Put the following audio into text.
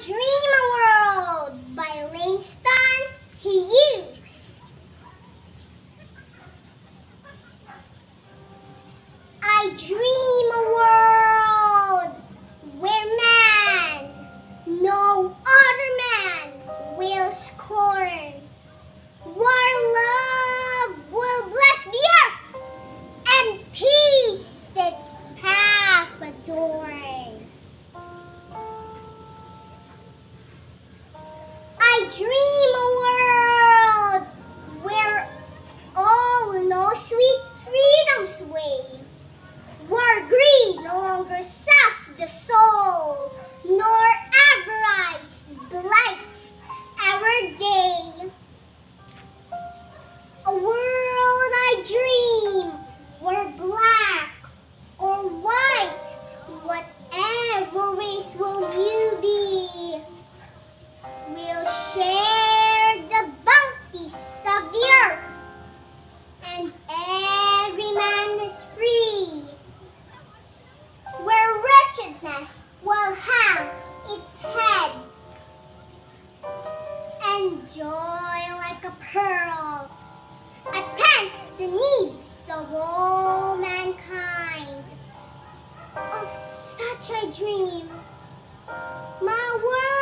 Dream a World by Langston, Hughes. I dream a world where man, no other man, will scorn, where love will bless the earth, and peace its path adorn. I dream a world where all know sweet freedom's way, where greed no longer saps the soul, nor avarice blights our day. A world I dream where black or white, whatever race will you be, we'll share the bounties of the earth, and every man is free, where wretchedness will hang its head, and joy like a pearl attends the needs of all mankind. Of such I dream. My world